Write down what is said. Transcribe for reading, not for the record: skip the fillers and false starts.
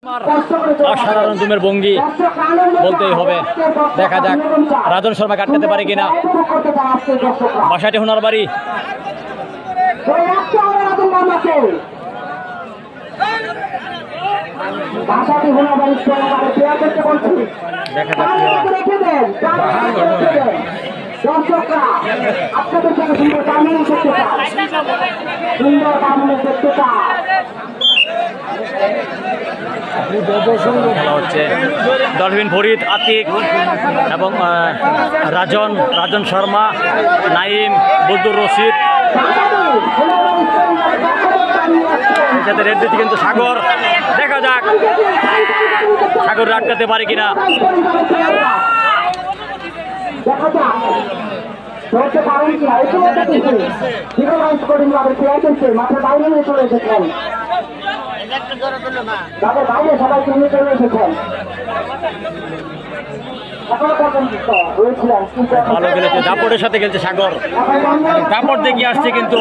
অসাধারণ জুমের ভঙ্গি বলতেই হবে। দেখা যাক রাজন শর্মা কাটতে পারে কিনা। বাসাটি হোনার বাড়ি। দেখা যাক দর্শকরা আপনাদের সঙ্গে সুন্দর কামিনী করতে চায়, সুন্দর কামিনী করতে চায়। খেলা হচ্ছে ডলফিন ফরিদ, আতিক এবং রাজন শর্মা, নাইম, বদুর রশিদ। সাথে রেড দিচ্ছে কিন্তু সাগর। দেখা যাক সাগর আটকাতে পারে কিনা। দেখা যাক ধরতে পারেন কি মাঠের বাইরে নিয়ে চলে এসেছেন, তাদের বাইরে সবাইকে নিয়ে চলে এসেছেন। ভালো খেলেছে, দাপটের সাথে খেলছে সাগর। দাপট দেখে আসছে কিন্তু